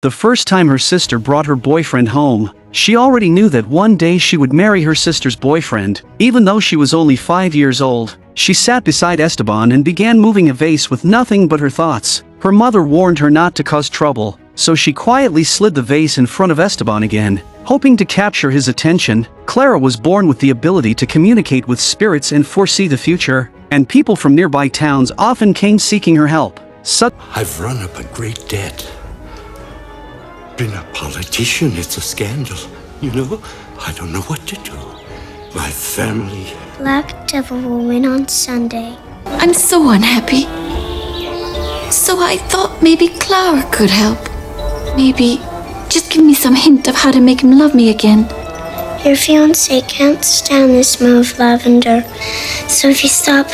The first time her sister brought her boyfriend home, she already knew that one day she would marry her sister's boyfriend. Even though she was only 5 years old, she sat beside Esteban and began moving a vase with nothing but her thoughts. Her mother warned her not to cause trouble, so she quietly slid the vase in front of Esteban again. Hoping to capture his attention, Clara was born with the ability to communicate with spirits and foresee the future, and people from nearby towns often came seeking her help. I've run up a great debt. Been a politician, it's a scandal. You know, I don't know what to do. My family... Black Devil will win on Sunday. I'm so unhappy. So I thought maybe Clara could help. Maybe just give me some hint of how to make him love me again. Your fiancé can't stand the smell of lavender. So if you stop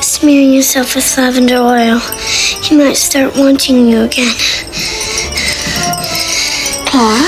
smearing yourself with lavender oil, he might start wanting you again. Clara?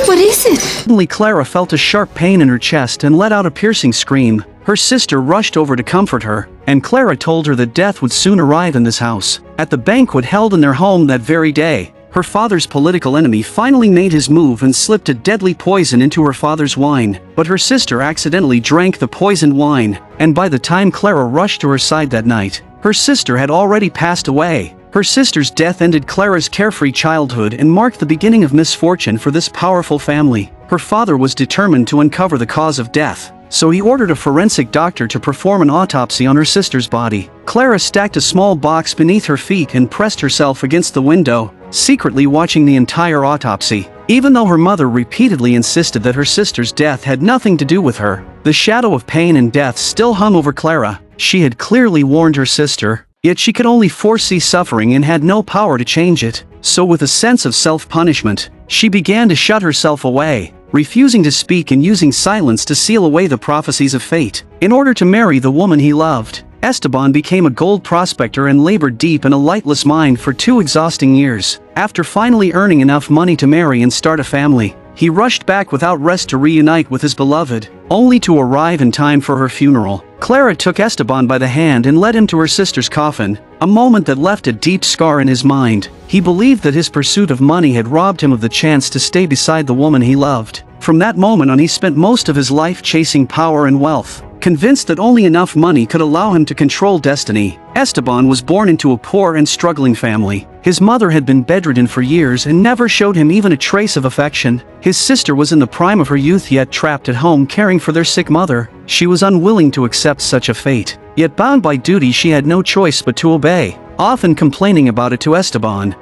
What is it? Suddenly Clara felt a sharp pain in her chest and let out a piercing scream. Her sister rushed over to comfort her, and Clara told her that death would soon arrive in this house. At the banquet held in their home that very day, her father's political enemy finally made his move and slipped a deadly poison into her father's wine. But her sister accidentally drank the poisoned wine, and by the time Clara rushed to her side that night, her sister had already passed away. Her sister's death ended Clara's carefree childhood and marked the beginning of misfortune for this powerful family. Her father was determined to uncover the cause of death, so he ordered a forensic doctor to perform an autopsy on her sister's body. Clara stacked a small box beneath her feet and pressed herself against the window, secretly watching the entire autopsy. Even though her mother repeatedly insisted that her sister's death had nothing to do with her, the shadow of pain and death still hung over Clara. She had clearly warned her sister, yet she could only foresee suffering and had no power to change it. So with a sense of self-punishment, she began to shut herself away, refusing to speak and using silence to seal away the prophecies of fate. In order to marry the woman he loved, Esteban became a gold prospector and labored deep in a lightless mine for 2 exhausting years. After finally earning enough money to marry and start a family, he rushed back without rest to reunite with his beloved, only to arrive in time for her funeral. Clara took Esteban by the hand and led him to her sister's coffin, a moment that left a deep scar in his mind. He believed that his pursuit of money had robbed him of the chance to stay beside the woman he loved. From that moment on, he spent most of his life chasing power and wealth. Convinced that only enough money could allow him to control destiny, Esteban was born into a poor and struggling family. His mother had been bedridden for years and never showed him even a trace of affection. His sister was in the prime of her youth, yet trapped at home caring for their sick mother. She was unwilling to accept such a fate, yet bound by duty she had no choice but to obey, often complaining about it to Esteban.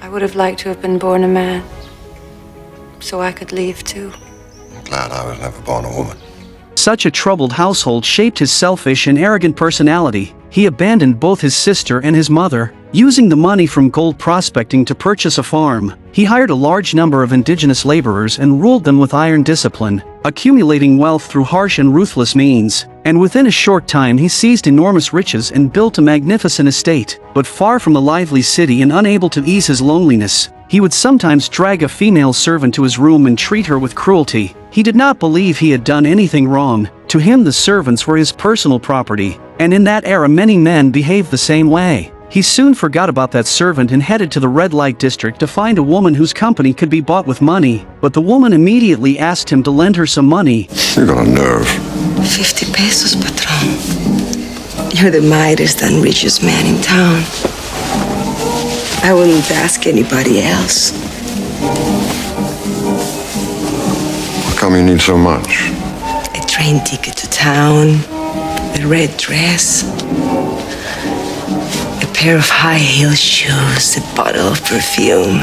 I would have liked to have been born a man, so I could leave too. I'm glad I was never born a woman. Such a troubled household shaped his selfish and arrogant personality. He abandoned both his sister and his mother, using the money from gold prospecting to purchase a farm. He hired a large number of indigenous laborers and ruled them with iron discipline, accumulating wealth through harsh and ruthless means. And within a short time he seized enormous riches and built a magnificent estate. But far from the lively city and unable to ease his loneliness, he would sometimes drag a female servant to his room and treat her with cruelty. He did not believe he had done anything wrong. To him the servants were his personal property, and in that era many men behaved the same way. He soon forgot about that servant and headed to the red light district to find a woman whose company could be bought with money. But the woman immediately asked him to lend her some money. You got a nerve. 50 pesos, patron. You're the mightiest and richest man in town. I wouldn't ask anybody else. How come you need so much? A train ticket to town, a red dress, a pair of high heel shoes, a bottle of perfume,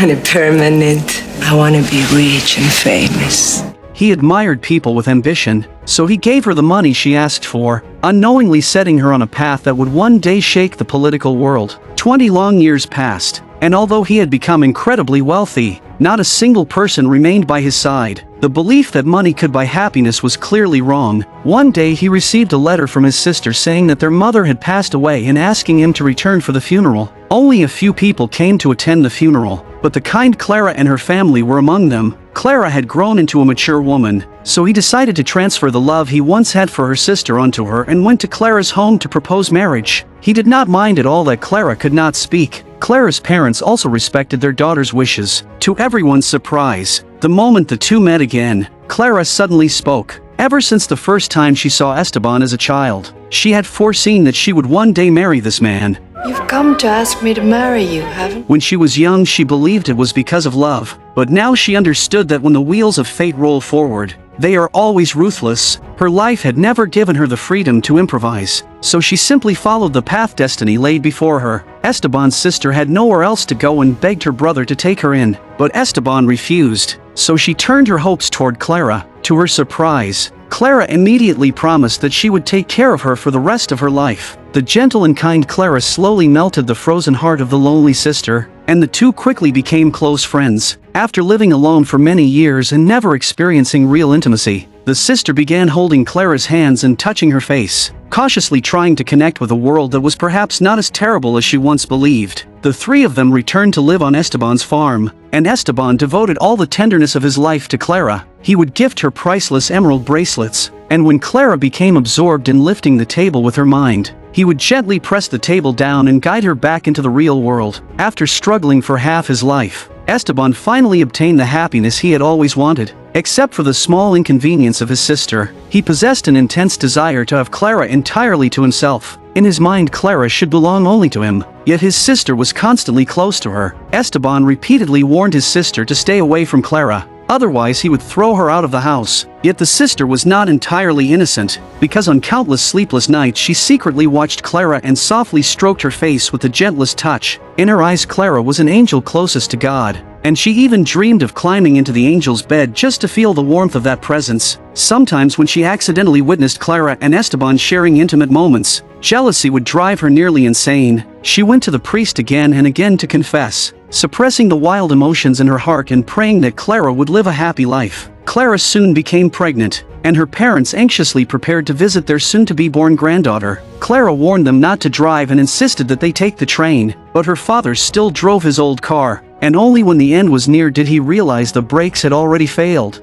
and a permanent. I want to be rich and famous. He admired people with ambition, so he gave her the money she asked for, unknowingly setting her on a path that would one day shake the political world. 20 long years passed, and although he had become incredibly wealthy, not a single person remained by his side. The belief that money could buy happiness was clearly wrong. One day he received a letter from his sister saying that their mother had passed away and asking him to return for the funeral. Only a few people came to attend the funeral, but the kind Clara and her family were among them. Clara had grown into a mature woman, so he decided to transfer the love he once had for her sister onto her and went to Clara's home to propose marriage. He did not mind at all that Clara could not speak. Clara's parents also respected their daughter's wishes. To everyone's surprise, the moment the two met again, Clara suddenly spoke. Ever since the first time she saw Esteban as a child, she had foreseen that she would one day marry this man. You've come to ask me to marry you, haven't you? When she was young, she believed it was because of love, but now she understood that when the wheels of fate roll forward, they are always ruthless. Her life had never given her the freedom to improvise, so she simply followed the path destiny laid before her. Esteban's sister had nowhere else to go and begged her brother to take her in, but Esteban refused, so she turned her hopes toward Clara. To her surprise, Clara immediately promised that she would take care of her for the rest of her life. The gentle and kind Clara slowly melted the frozen heart of the lonely sister, and the two quickly became close friends. After living alone for many years and never experiencing real intimacy, the sister began holding Clara's hands and touching her face, cautiously trying to connect with a world that was perhaps not as terrible as she once believed. The three of them returned to live on Esteban's farm, and Esteban devoted all the tenderness of his life to Clara. He would gift her priceless emerald bracelets, and when Clara became absorbed in lifting the table with her mind, he would gently press the table down and guide her back into the real world. After struggling for half his life, Esteban finally obtained the happiness he had always wanted. Except for the small inconvenience of his sister, he possessed an intense desire to have Clara entirely to himself. In his mind, Clara should belong only to him, yet his sister was constantly close to her. Esteban repeatedly warned his sister to stay away from Clara, otherwise he would throw her out of the house. Yet the sister was not entirely innocent, because on countless sleepless nights she secretly watched Clara and softly stroked her face with the gentlest touch. In her eyes, Clara was an angel closest to God, and she even dreamed of climbing into the angel's bed just to feel the warmth of that presence. Sometimes when she accidentally witnessed Clara and Esteban sharing intimate moments, jealousy would drive her nearly insane. She went to the priest again and again to confess, suppressing the wild emotions in her heart and praying that Clara would live a happy life. Clara soon became pregnant, and her parents anxiously prepared to visit their soon-to-be-born granddaughter. Clara warned them not to drive and insisted that they take the train, but her father still drove his old car, and only when the end was near did he realize the brakes had already failed.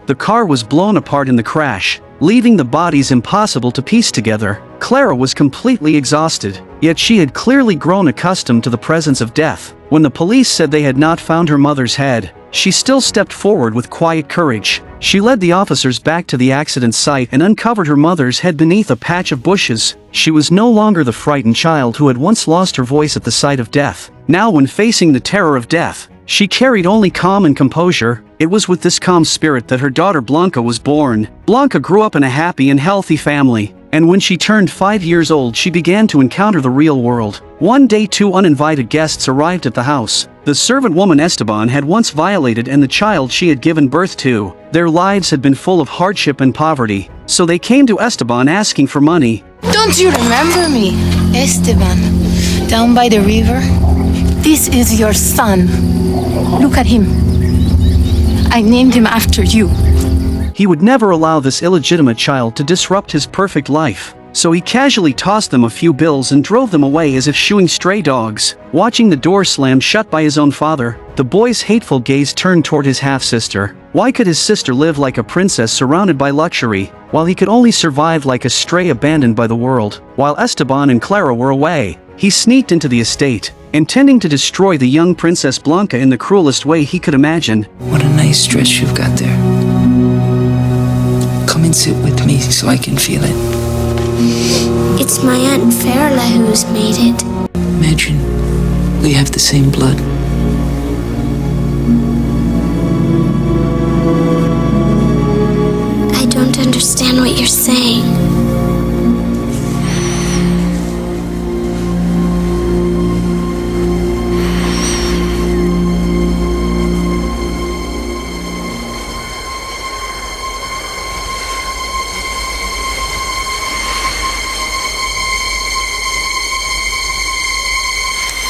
The car was blown apart in the crash, leaving the bodies impossible to piece together. Clara was completely exhausted, yet she had clearly grown accustomed to the presence of death. When the police said they had not found her mother's head, she still stepped forward with quiet courage. She led the officers back to the accident site and uncovered her mother's head beneath a patch of bushes. She was no longer the frightened child who had once lost her voice at the sight of death. Now, when facing the terror of death, she carried only calm and composure. It was with this calm spirit that her daughter Blanca was born. Blanca grew up in a happy and healthy family, and when she turned 5 years old she began to encounter the real world. One day, two uninvited guests arrived at the house. The servant woman Esteban had once violated and the child she had given birth to. Their lives had been full of hardship and poverty, so they came to Esteban asking for money. Don't you remember me, Esteban, down by the river? This is your son. Look at him. I named him after you. He would never allow this illegitimate child to disrupt his perfect life, so he casually tossed them a few bills and drove them away as if shooing stray dogs. Watching the door slam shut by his own father, the boy's hateful gaze turned toward his half-sister. Why could his sister live like a princess surrounded by luxury, while he could only survive like a stray abandoned by the world? While Esteban and Clara were away, he sneaked into the estate, intending to destroy the young Princess Blanca in the cruelest way he could imagine. What a nice dress you've got there. Come and sit with me so I can feel it. It's my Aunt Farla who's made it. Imagine we have the same blood. I don't understand what you're saying.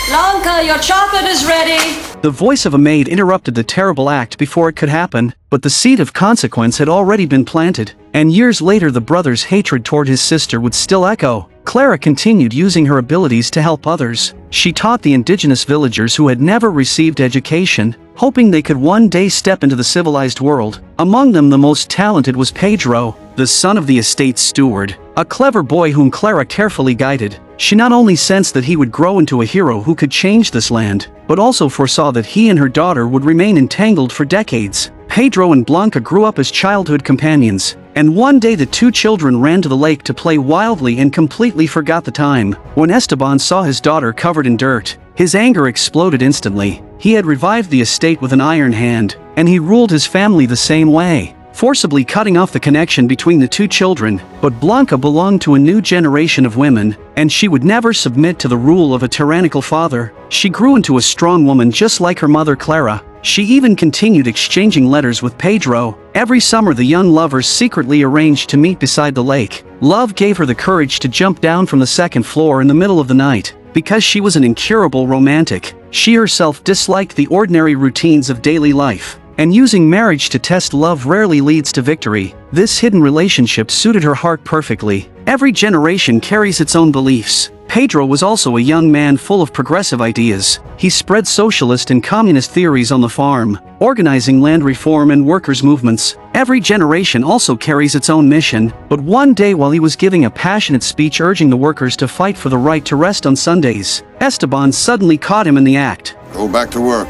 Blanca, your chocolate is ready. The voice of a maid interrupted the terrible act before it could happen, but the seed of consequence had already been planted, and years later the brother's hatred toward his sister would still echo. Clara continued using her abilities to help others. She taught the indigenous villagers who had never received education, hoping they could one day step into the civilized world. Among them, the most talented was Pedro, the son of the estate's steward, a clever boy whom Clara carefully guided. She not only sensed that he would grow into a hero who could change this land, but also foresaw that he and her daughter would remain entangled for decades. Pedro and Blanca grew up as childhood companions, and one day the two children ran to the lake to play wildly and completely forgot the time. When Esteban saw his daughter covered in dirt, his anger exploded instantly. He had revived the estate with an iron hand, and he ruled his family the same way, forcibly cutting off the connection between the two children. But Blanca belonged to a new generation of women, and she would never submit to the rule of a tyrannical father. She grew into a strong woman just like her mother Clara. She even continued exchanging letters with Pedro. Every summer the young lovers secretly arranged to meet beside the lake. Love gave her the courage to jump down from the second floor in the middle of the night. Because she was an incurable romantic, she herself disliked the ordinary routines of daily life. And using marriage to test love rarely leads to victory. This hidden relationship suited her heart perfectly. Every generation carries its own beliefs. Pedro was also a young man full of progressive ideas. He spread socialist and communist theories on the farm, organizing land reform and workers' movements. Every generation also carries its own mission, but one day while he was giving a passionate speech urging the workers to fight for the right to rest on Sundays, Esteban suddenly caught him in the act. Go back to work.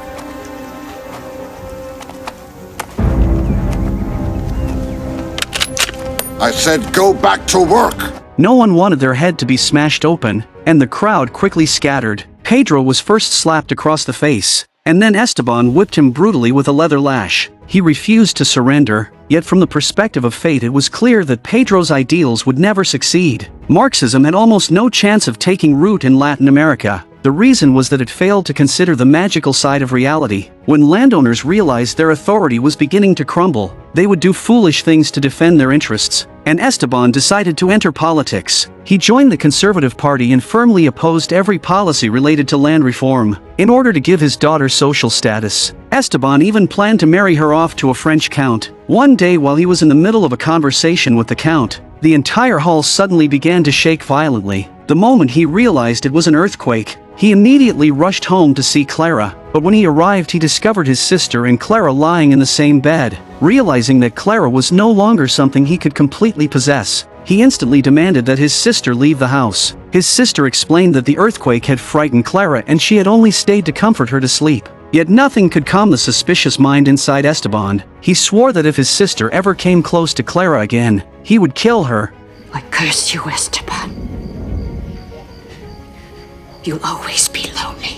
I said go back to work! No one wanted their head to be smashed open, and the crowd quickly scattered. Pedro was first slapped across the face, and then Esteban whipped him brutally with a leather lash. He refused to surrender, yet from the perspective of fate it was clear that Pedro's ideals would never succeed. Marxism had almost no chance of taking root in Latin America. The reason was that it failed to consider the magical side of reality. When landowners realized their authority was beginning to crumble, they would do foolish things to defend their interests, and Esteban decided to enter politics. He joined the Conservative Party and firmly opposed every policy related to land reform. In order to give his daughter social status, Esteban even planned to marry her off to a French count. One day while he was in the middle of a conversation with the count, the entire hall suddenly began to shake violently. The moment he realized it was an earthquake, he immediately rushed home to see Clara, but when he arrived he discovered his sister and Clara lying in the same bed. Realizing that Clara was no longer something he could completely possess, he instantly demanded that his sister leave the house. His sister explained that the earthquake had frightened Clara and she had only stayed to comfort her to sleep. Yet nothing could calm the suspicious mind inside Esteban. He swore that if his sister ever came close to Clara again, he would kill her. I curse you, Esteban. You'll always be lonely.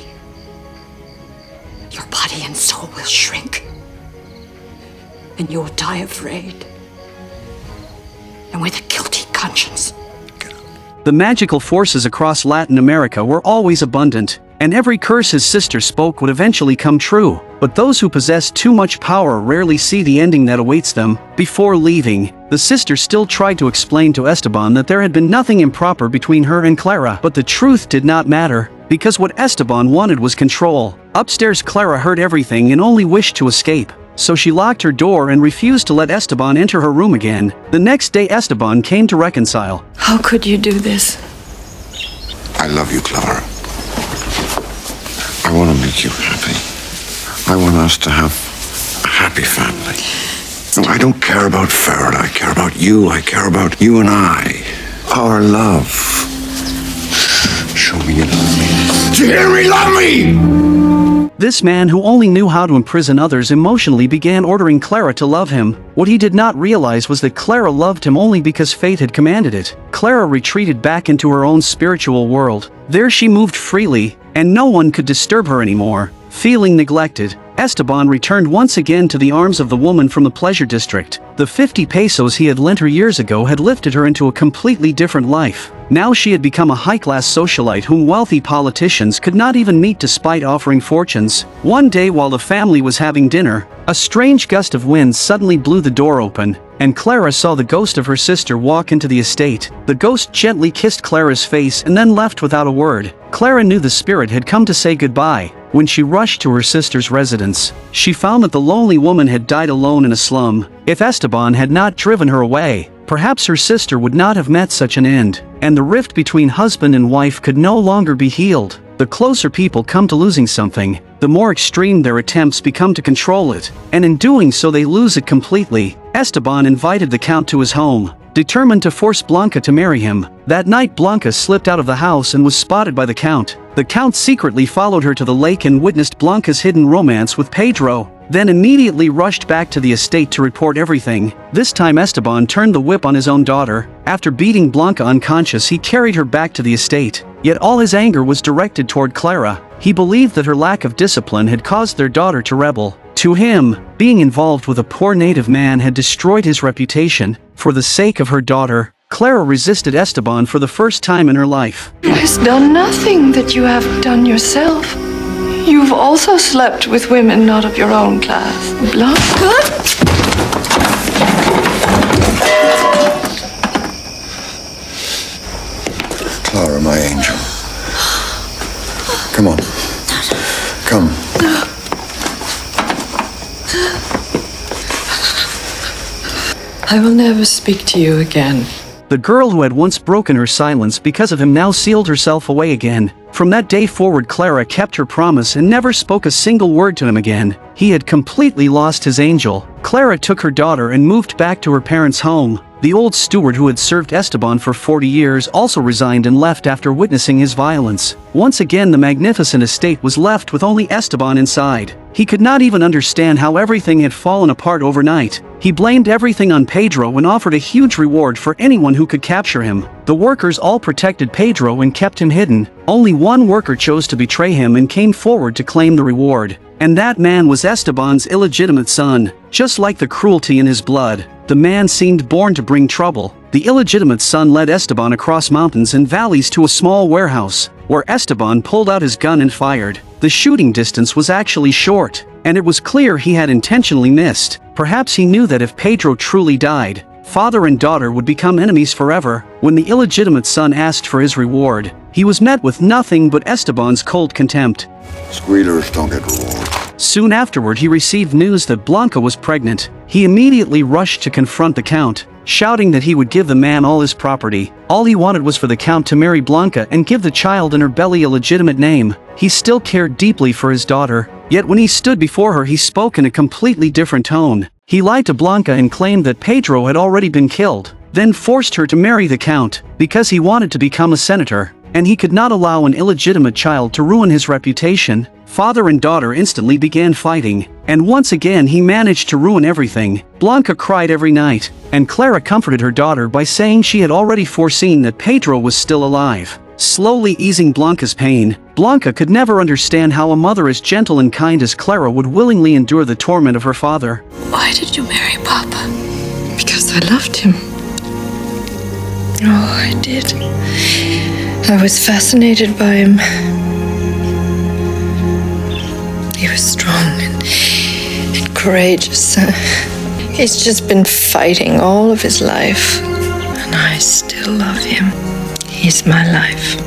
Your body and soul will shrink, and you'll die afraid, and with a guilty conscience. The magical forces across Latin America were always abundant, and every curse his sister spoke would eventually come true. But those who possess too much power rarely see the ending that awaits them. Before leaving, the sister still tried to explain to Esteban that there had been nothing improper between her and Clara. But the truth did not matter, because what Esteban wanted was control. Upstairs, Clara heard everything and only wished to escape, so she locked her door and refused to let Esteban enter her room again. The next day Esteban came to reconcile. How could you do this? I love you, Clara. I want to make you happy. I want us to have a happy family. No, I don't care about Farrell. I care about you. I care about you and I. Our love. Show me you love me. Do you hear me? Love me! This man who only knew how to imprison others emotionally began ordering Clara to love him. What he did not realize was that Clara loved him only because fate had commanded it. Clara retreated back into her own spiritual world. There she moved freely, and no one could disturb her anymore. Feeling neglected, Esteban returned once again to the arms of the woman from the pleasure district. The 50 pesos he had lent her years ago had lifted her into a completely different life. Now she had become a high-class socialite whom wealthy politicians could not even meet despite offering fortunes. One day while the family was having dinner, a strange gust of wind suddenly blew the door open, and Clara saw the ghost of her sister walk into the estate. The ghost gently kissed Clara's face and then left without a word. Clara knew the spirit had come to say goodbye. When she rushed to her sister's residence, she found that the lonely woman had died alone in a slum. If Esteban had not driven her away, perhaps her sister would not have met such an end. and the rift between husband and wife could no longer be healed. The closer people come to losing something, the more extreme their attempts become to control it, and in doing so they lose it completely. Esteban invited the Count to his home, determined to force Blanca to marry him. That night Blanca slipped out of the house and was spotted by the Count. The Count secretly followed her to the lake and witnessed Blanca's hidden romance with Pedro, then immediately rushed back to the estate to report everything. This time Esteban turned the whip on his own daughter. After beating Blanca unconscious, he carried her back to the estate. Yet all his anger was directed toward Clara. He believed that her lack of discipline had caused their daughter to rebel. To him, being involved with a poor native man had destroyed his reputation. For the sake of her daughter, Clara resisted Esteban for the first time in her life. He's done nothing that you haven't done yourself. You've also slept with women not of your own class. Blanca? Clara, my angel. Come on. Come. I will never speak to you again. The girl who had once broken her silence because of him now sealed herself away again. From that day forward, Clara kept her promise and never spoke a single word to him again. He had completely lost his angel. Clara took her daughter and moved back to her parents' home. The old steward who had served Esteban for 40 years also resigned and left after witnessing his violence. Once again, the magnificent estate was left with only Esteban inside. He could not even understand how everything had fallen apart overnight. He blamed everything on Pedro and offered a huge reward for anyone who could capture him. The workers all protected Pedro and kept him hidden. Only one worker chose to betray him and came forward to claim the reward. And that man was Esteban's illegitimate son. Just like the cruelty in his blood, the man seemed born to bring trouble. The illegitimate son led Esteban across mountains and valleys to a small warehouse, where Esteban pulled out his gun and fired. The shooting distance was actually short, and it was clear he had intentionally missed. Perhaps he knew that if Pedro truly died, father and daughter would become enemies forever. When the illegitimate son asked for his reward, he was met with nothing but Esteban's cold contempt. Squealers don't get reward. Soon afterward, he received news that Blanca was pregnant. He immediately rushed to confront the Count, shouting that he would give the man all his property. All he wanted was for the Count to marry Blanca and give the child in her belly a legitimate name. He still cared deeply for his daughter, yet when he stood before her he spoke in a completely different tone. He lied to Blanca and claimed that Pedro had already been killed, then forced her to marry the Count, because he wanted to become a senator, and he could not allow an illegitimate child to ruin his reputation. Father and daughter instantly began fighting, and once again he managed to ruin everything. Blanca cried every night, and Clara comforted her daughter by saying she had already foreseen that Pedro was still alive. Slowly easing Blanca's pain, Blanca could never understand how a mother as gentle and kind as Clara would willingly endure the torment of her father. Why did you marry Papa? Because I loved him. Oh, I did. I was fascinated by him. He was strong and courageous. He's just been fighting all of his life. And I still love him. He's my life.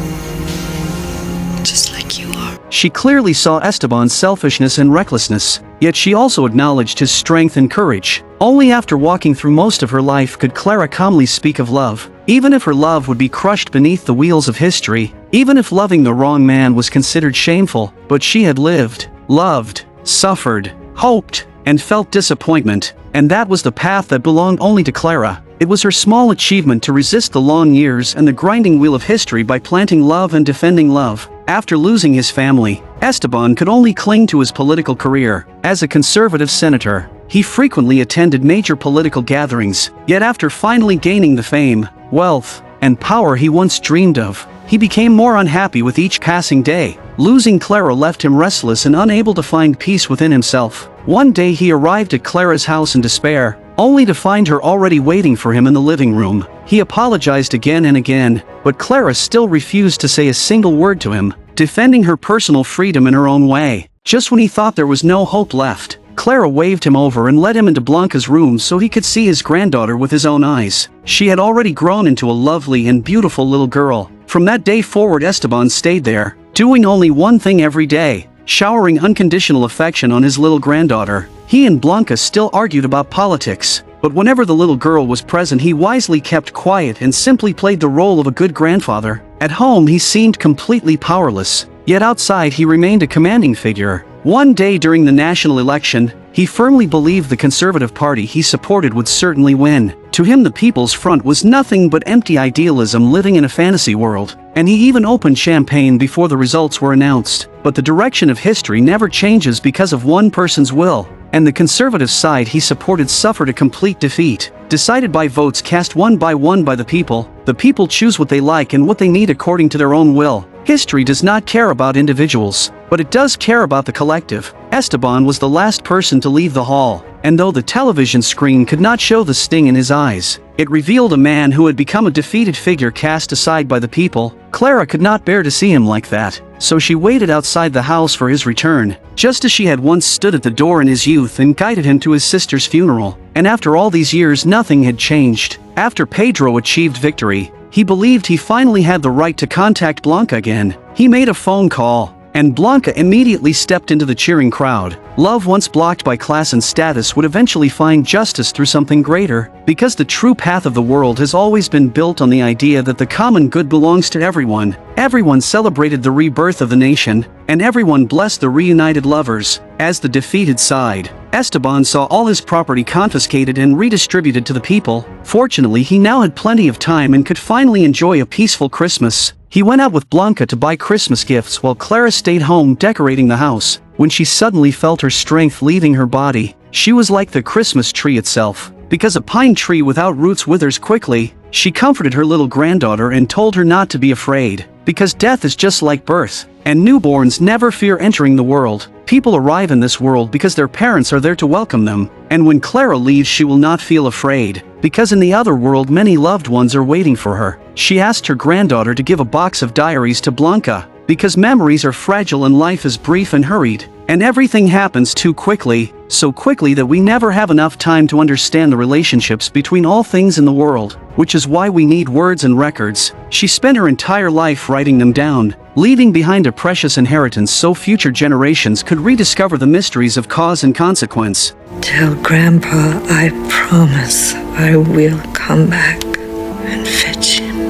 Just like you are. She clearly saw Esteban's selfishness and recklessness, yet she also acknowledged his strength and courage. Only after walking through most of her life could Clara calmly speak of love. Even if her love would be crushed beneath the wheels of history, even if loving the wrong man was considered shameful, but she had lived, loved, suffered, hoped, and felt disappointment, and that was the path that belonged only to Clara. It was her small achievement to resist the long years and the grinding wheel of history by planting love and defending love. After losing his family, Esteban could only cling to his political career. As a conservative senator, he frequently attended major political gatherings, yet after finally gaining the fame, wealth, and power he once dreamed of, he became more unhappy with each passing day. Losing Clara left him restless and unable to find peace within himself. One day he arrived at Clara's house in despair, only to find her already waiting for him in the living room. He apologized again and again, but Clara still refused to say a single word to him, defending her personal freedom in her own way. Just when he thought there was no hope left, Clara waved him over and led him into Blanca's room so he could see his granddaughter with his own eyes. She had already grown into a lovely and beautiful little girl. From that day forward, Esteban stayed there, doing only one thing every day, showering unconditional affection on his little granddaughter. He and Blanca still argued about politics, But whenever the little girl was present, he wisely kept quiet and simply played the role of a good grandfather. At home, he seemed completely powerless, yet outside he remained a commanding figure. One day during the national election, he firmly believed the Conservative Party he supported would certainly win. To him, the People's Front was nothing but empty idealism living in a fantasy world, and he even opened champagne before the results were announced. But the direction of history never changes because of one person's will, and the Conservative side he supported suffered a complete defeat, decided by votes cast one by the people. The people choose what they like and what they need according to their own will. History does not care about individuals, but it does care about the collective. Esteban was the last person to leave the hall, and though the television screen could not show the sting in his eyes, it revealed a man who had become a defeated figure cast aside by the people. Clara could not bear to see him like that, so she waited outside the house for his return, just as she had once stood at the door in his youth and guided him to his sister's funeral. And after all these years, nothing had changed. After Pedro achieved victory, he believed he finally had the right to contact Blanca again. He made a phone call, and Blanca immediately stepped into the cheering crowd. Love once blocked by class and status would eventually find justice through something greater, because the true path of the world has always been built on the idea that the common good belongs to everyone. Everyone celebrated the rebirth of the nation, and everyone blessed the reunited lovers. As the defeated side, Esteban saw all his property confiscated and redistributed to the people. Fortunately, he now had plenty of time and could finally enjoy a peaceful Christmas. He went out with Blanca to buy Christmas gifts while Clara stayed home decorating the house. When she suddenly felt her strength leaving her body, she was like the Christmas tree itself. Because a pine tree without roots withers quickly, she comforted her little granddaughter and told her not to be afraid, because death is just like birth, and newborns never fear entering the world. People arrive in this world because their parents are there to welcome them, and when Clara leaves, she will not feel afraid, because in the other world many loved ones are waiting for her. She asked her granddaughter to give a box of diaries to Blanca, because memories are fragile and life is brief and hurried, and everything happens too quickly, so quickly that we never have enough time to understand the relationships between all things in the world, which is why we need words and records. She spent her entire life writing them down, leaving behind a precious inheritance so future generations could rediscover the mysteries of cause and consequence. Tell Grandpa I promise I will come back and fetch him.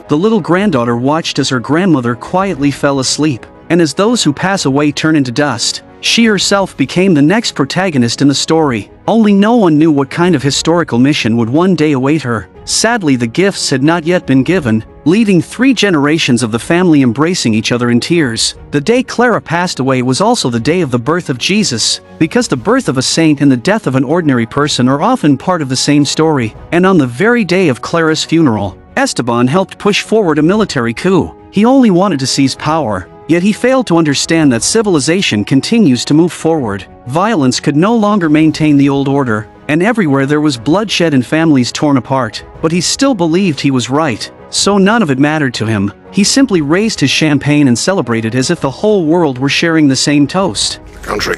The little granddaughter watched as her grandmother quietly fell asleep, and as those who pass away turn into dust, she herself became the next protagonist in the story. Only no one knew what kind of historical mission would one day await her. Sadly, the gifts had not yet been given, leaving 3 generations of the family embracing each other in tears. The day Clara passed away was also the day of the birth of Jesus, because the birth of a saint and the death of an ordinary person are often part of the same story. And on the very day of Clara's funeral, Esteban helped push forward a military coup. He only wanted to seize power, yet he failed to understand that civilization continues to move forward. Violence could no longer maintain the old order, and everywhere there was bloodshed and families torn apart. But he still believed he was right, so none of it mattered to him. He simply raised his champagne and celebrated as if the whole world were sharing the same toast. Country.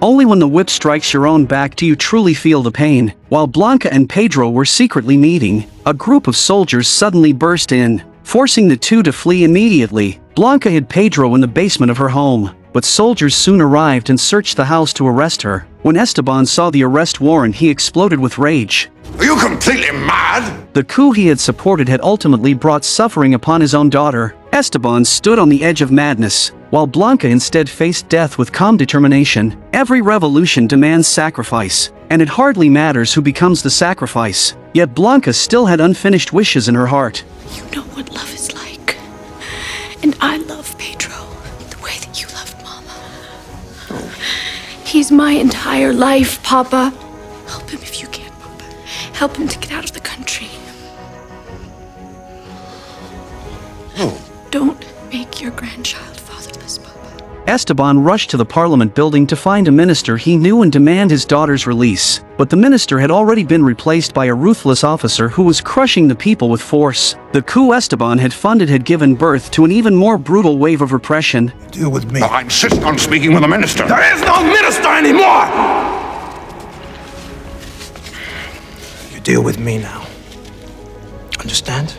Only when the whip strikes your own back do you truly feel the pain. While Blanca and Pedro were secretly meeting, a group of soldiers suddenly burst in, forcing the two to flee immediately. Blanca hid Pedro in the basement of her home, but soldiers soon arrived and searched the house to arrest her. When Esteban saw the arrest warrant, he exploded with rage. Are you completely mad? The coup he had supported had ultimately brought suffering upon his own daughter. Esteban stood on the edge of madness, while Blanca instead faced death with calm determination. Every revolution demands sacrifice, and it hardly matters who becomes the sacrifice. Yet Blanca still had unfinished wishes in her heart. You know what love is like. And I love Pedro the way that you loved Mama. He's my entire life, Papa. Help him if you can, Papa. Help him to get out of the country. Oh. Don't make your grandchild fatherless, Papa. Esteban rushed to the Parliament building to find a minister he knew and demand his daughter's release. But the minister had already been replaced by a ruthless officer who was crushing the people with force. The coup Esteban had funded had given birth to an even more brutal wave of repression. Deal with me. I insist on speaking with the minister. There is no minister anymore! You deal with me now. Understand?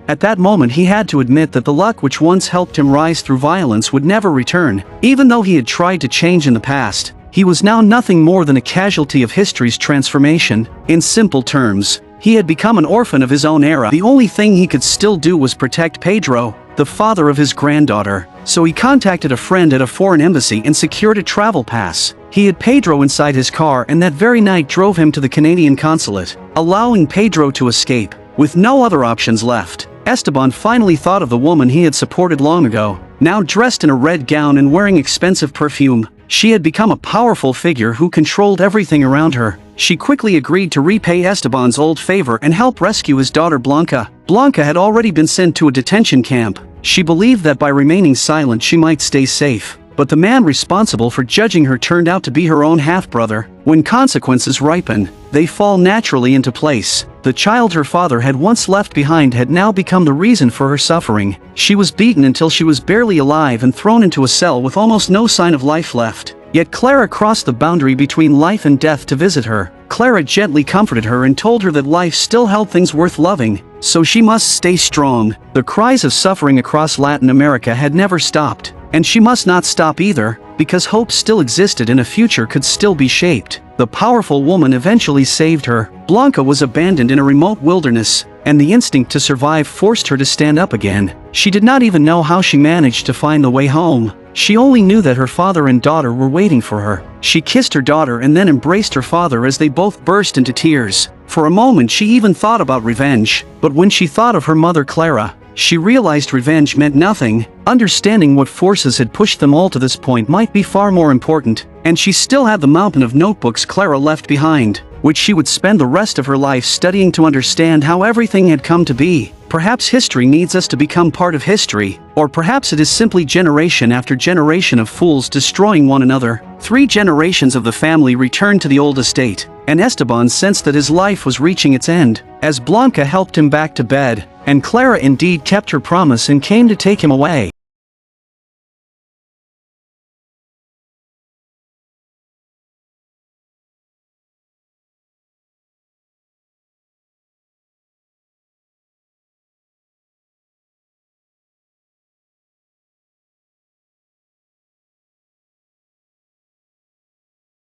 At that moment, he had to admit that the luck which once helped him rise through violence would never return. Even though he had tried to change in the past, He was now nothing more than a casualty of history's transformation. In simple terms, he had become an orphan of his own era. The only thing he could still do was protect Pedro, the father of his granddaughter. So he contacted a friend at a foreign embassy and secured a travel pass. He had Pedro inside his car and that very night drove him to the Canadian consulate, allowing Pedro to escape. With no other options left, Esteban finally thought of the woman he had supported long ago. Now dressed in a red gown and wearing expensive perfume, she had become a powerful figure who controlled everything around her. She quickly agreed to repay Esteban's old favor and help rescue his daughter Blanca. Blanca had already been sent to a detention camp. She believed that by remaining silent she might stay safe. But the man responsible for judging her turned out to be her own half-brother. When consequences ripen, they fall naturally into place. The child her father had once left behind had now become the reason for her suffering. She was beaten until she was barely alive and thrown into a cell with almost no sign of life left. Yet Clara crossed the boundary between life and death to visit her. Clara gently comforted her and told her that life still held things worth loving, so she must stay strong. The cries of suffering across Latin America had never stopped, and she must not stop either, because hope still existed and a future could still be shaped. The powerful woman eventually saved her. Blanca was abandoned in a remote wilderness, and the instinct to survive forced her to stand up again. She did not even know how she managed to find the way home. She only knew that her father and daughter were waiting for her. She kissed her daughter and then embraced her father as they both burst into tears. For a moment she even thought about revenge, but when she thought of her mother Clara, she realized revenge meant nothing. Understanding what forces had pushed them all to this point might be far more important, and she still had the mountain of notebooks Clara left behind, which she would spend the rest of her life studying to understand how everything had come to be. Perhaps history needs us to become part of history, or perhaps it is simply generation after generation of fools destroying one another. 3 generations of the family returned to the old estate, and Esteban sensed that his life was reaching its end. As Blanca helped him back to bed, and Clara indeed kept her promise and came to take him away.